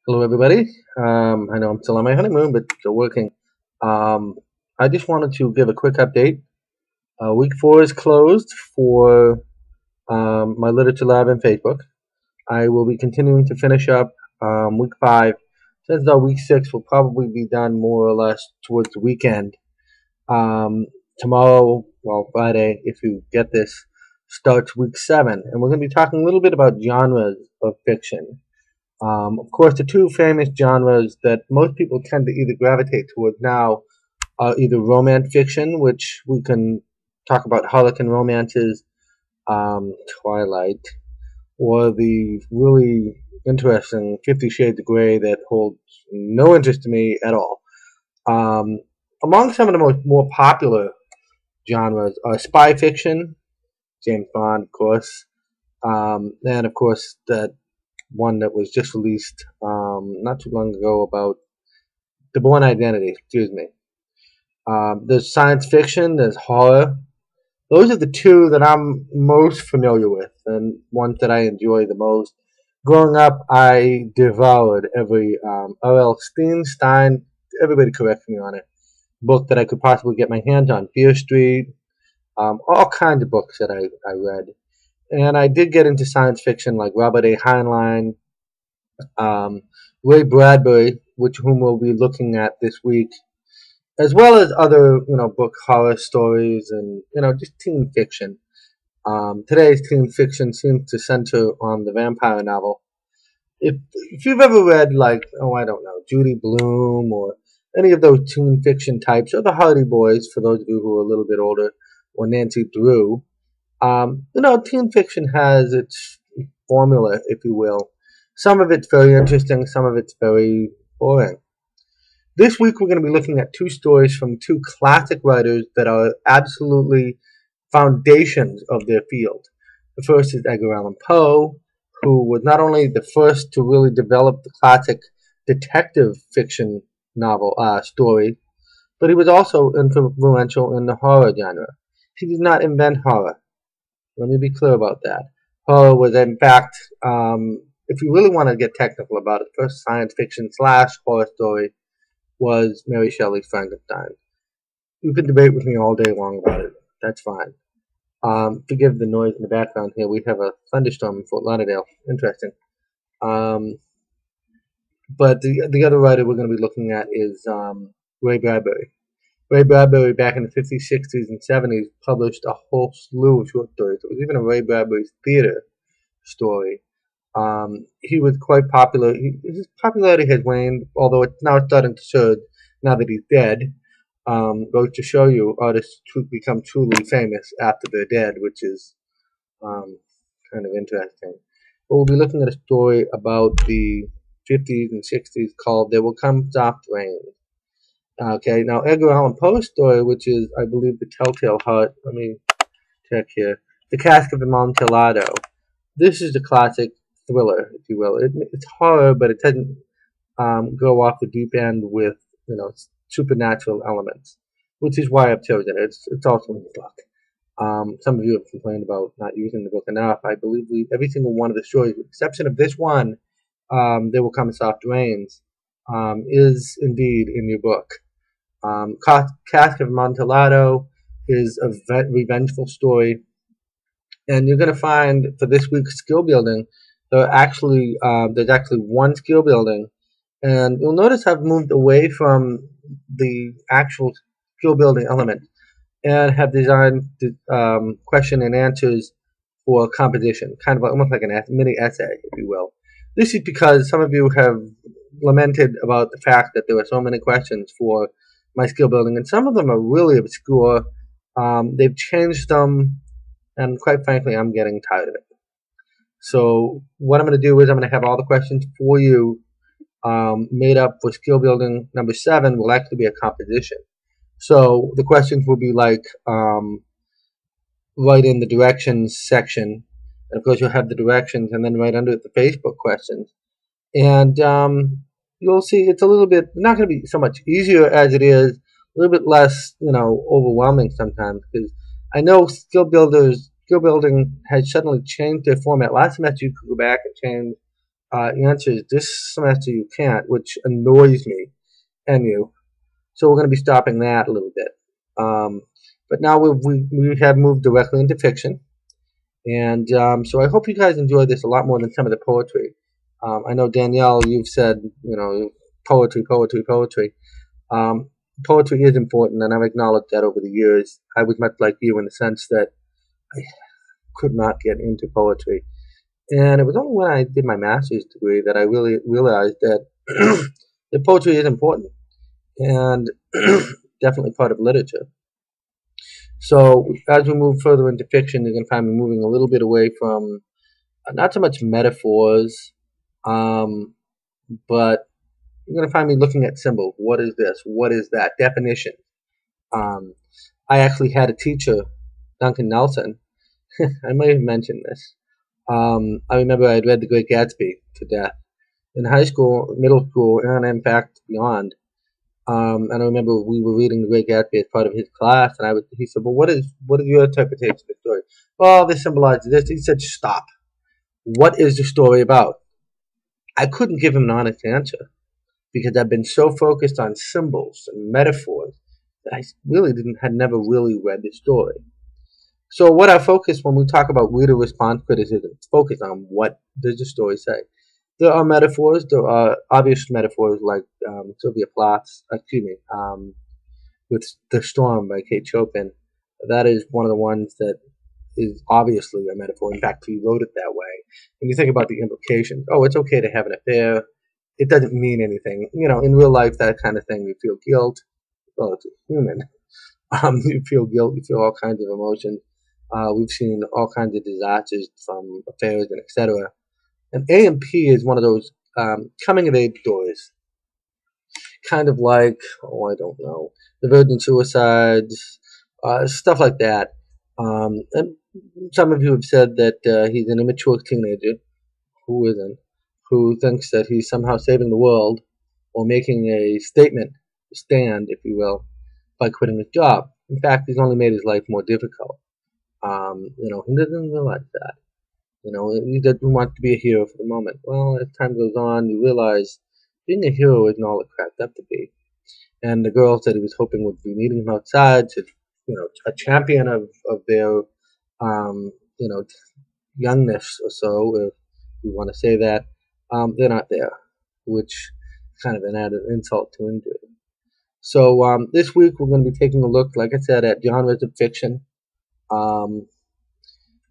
Hello, everybody. I know I'm still on my honeymoon, but still working. Um, I just wanted to give a quick update. Week 4 is closed for my literature lab in Facebook. I will be continuing to finish up week 5. Since though week 6 will probably be done more or less towards the weekend. Um, Tomorrow, well, Friday, if you get this, starts week 7, and we're going to be talking a little bit about genres of fiction. Of course, the two famous genres that most people tend to either gravitate towards now are either romance fiction, which we can talk about Harlequin romances, Twilight, or the really interesting 50 Shades of Grey that holds no interest to me at all. Um, Among some of the more popular genres are spy fiction, James Bond, of course, and of course that one that was just released not too long ago about the Bourne Identity. Excuse me. There's science fiction. There's horror. Those are the two that I'm most familiar with and ones that I enjoy the most. Growing up, I devoured every R.L. Stein. Everybody correct me on it. Book that I could possibly get my hands on. Fear Street. All kinds of books that I read. And I did get into science fiction like Robert A. Heinlein, um, Ray Bradbury, whom we'll be looking at this week, as well as other book horror stories and just teen fiction. Today's teen fiction seems to center on the vampire novel. If you've ever read like I don't know, Judy Blume or any of those teen fiction types, or the Hardy Boys for those of you who are a little bit older, or Nancy Drew, teen fiction has its formula, if you will. Some of it's very interesting, some of it's very boring. This week we're going to be looking at two stories from two classic writers that are absolutely foundations of their field. The first is Edgar Allan Poe, who was not only the first to really develop the classic detective fiction novel story, but he was also influential in the horror genre. He did not invent horror. Let me be clear about that. Horror was, in fact, if you really want to get technical about it, first science fiction slash horror story was Mary Shelley's Frankenstein. You can debate with me all day long about it. That's fine. Forgive the noise in the background here. We have a thunderstorm in Fort Lauderdale. Interesting. But the other writer we're going to be looking at is Ray Bradbury. Ray Bradbury, back in the 50s, 60s, and 70s, published a whole slew of short stories. It was even a Ray Bradbury's theater story. He was quite popular. His popularity has waned, although it's now starting to surge now that he's dead. Goes to show you artists become truly famous after they're dead, which is kind of interesting. But we'll be looking at a story about the 50s and 60s called There Will Come Soft Rain. Okay, now Edgar Allan Poe's story, which is, I believe, The Telltale Heart. Let me check here. The Cask of Amontillado. This is the classic thriller, if you will. It's horror, but it doesn't go off the deep end with supernatural elements, which is why I've chosen it. It's also in the book. Some of you have complained about not using the book enough. I believe every single one of the stories, with the exception of this one, There Will Come Soft Rains, is indeed in your book. Cask of Amontillado is a revengeful story, and you're going to find for this week's skill building, there's actually one skill building, and you'll notice I've moved away from the actual skill building element and have designed question and answers for composition, kind of almost like a mini essay, if you will. This is because some of you have lamented about the fact that there were so many questions for my skill building, and some of them are really obscure. They've changed them, and quite frankly, I'm getting tired of it. So what I'm going to do is I'm going to have all the questions for you made up for skill building number 7 will actually be a composition. So the questions will be like right in the directions section, and of course you'll have the directions, and then right under it the Facebook questions. And you'll see it's a little bit not going to be so much easier as it is a little bit less overwhelming sometimes, because I know skill building has suddenly changed their format. Last semester you could go back and change answers this semester you can't, which annoys me and you. So we're going to be stopping that a little bit. But now we have moved directly into fiction. And so I hope you guys enjoy this a lot more than some of the poetry. I know, Danielle, you've said, poetry, poetry, poetry. Poetry is important, and I've acknowledged that over the years. I was much like you in the sense that I could not get into poetry. And it was only when I did my master's degree that I really realized that, that poetry is important and definitely part of literature. So as we move further into fiction, you're going to find me moving a little bit away from not so much metaphors, but you're going to find me looking at symbols. What is this? What is that? Definition. I actually had a teacher, Duncan Nelson. I might have mentioned this. I remember I had read The Great Gatsby to death in high school, middle school, and in fact beyond. And I remember we were reading The Great Gatsby as part of his class, and he said, "Well, what is your interpretation of the story?" "Well, this symbolizes this." He said, "Stop. What is the story about?" I couldn't give him an honest answer because I've been so focused on symbols and metaphors that I really had never really read the story. So what I focus when we talk about reader response criticism, it's focused on what does the story say. There are metaphors. There are obvious metaphors like Sylvia Plath's, with The Storm by Kate Chopin. That is one of the ones that is obviously a metaphor. In fact, he wrote it that way. When you think about the implications, oh, it's okay to have an affair. It doesn't mean anything. In real life, that kind of thing, you feel guilt. Well, it's human. You feel guilt. You feel all kinds of emotions. We've seen all kinds of disasters from affairs and etc. And A&P is one of those coming of age stories, kind of like, I don't know, The Virgin Suicides, stuff like that. And some of you have said that he's an immature teenager who isn't, who thinks that he's somehow saving the world or making a statement, a stand, if you will, by quitting his job. In fact, he's only made his life more difficult. He doesn't realize that. He doesn't want to be a hero for the moment. Well, as time goes on, you realize being a hero isn't all it cracked up to be. And the girls that he was hoping would be meeting him outside to, a champion of their, youngness or so, if you want to say that, they're not there, which is kind of an added insult to injury. So this week we're going to be taking a look, like I said, at genres of fiction.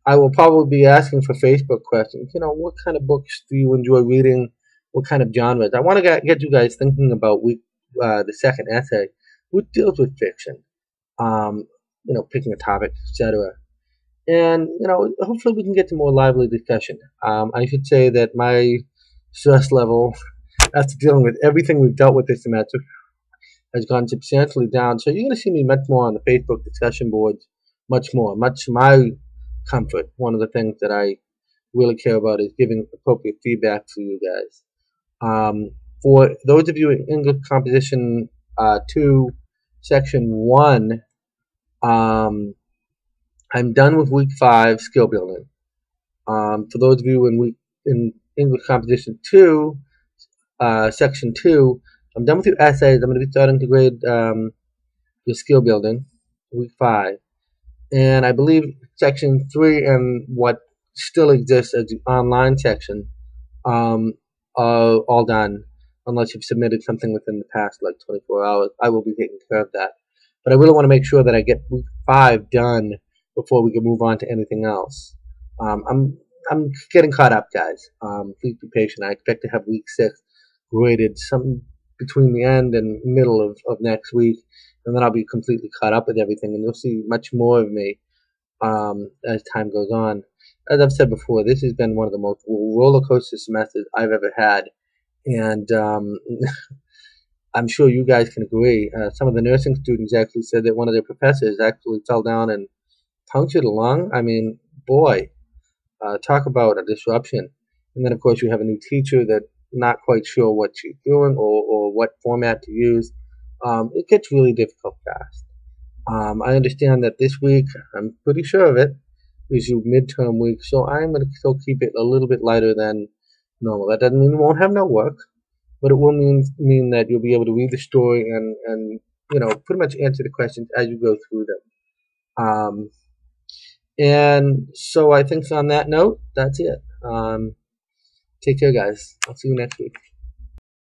I will probably be asking for Facebook questions. What kind of books do you enjoy reading? What kind of genres? I want to get you guys thinking about the second essay, which deals with fiction. Picking a topic, etc. And hopefully we can get to more lively discussion. I should say that my stress level, after dealing with everything we've dealt with this semester, has gone substantially down. So you're going to see me much more on the Facebook discussion boards, much more, much to my comfort. One of the things that I really care about is giving appropriate feedback to you guys. For those of you in English Composition 2, Section 1, I'm done with Week 5 skill building. For those of you in English Composition 2, Section 2, I'm done with your essays. I'm going to be starting to grade your skill building, Week 5. And I believe Section 3 and what still exists as the online section are all done, unless you've submitted something within the past, 24 hours. I will be taking care of that. But I really want to make sure that I get Week 5 done before we can move on to anything else. I'm getting caught up, guys. Please be patient. I expect to have Week 6 graded some between the end and middle of next week. And then I'll be completely caught up with everything, and you'll see much more of me as time goes on. As I've said before, this has been one of the most roller coaster semesters I've ever had, and I'm sure you guys can agree. Some of the nursing students actually said that one of their professors actually fell down and punctured a lung. I mean, boy, talk about a disruption. And then, of course, you have a new teacher that's not quite sure what she's doing or what format to use. It gets really difficult fast. I understand that this week, I'm pretty sure of it, is your midterm week, so I'm going to still keep it a little bit lighter than normal. That doesn't mean you won't have no work, but it will mean that you'll be able to read the story and pretty much answer the questions as you go through them. And so I think on that note, that's it. Take care, guys. I'll see you next week.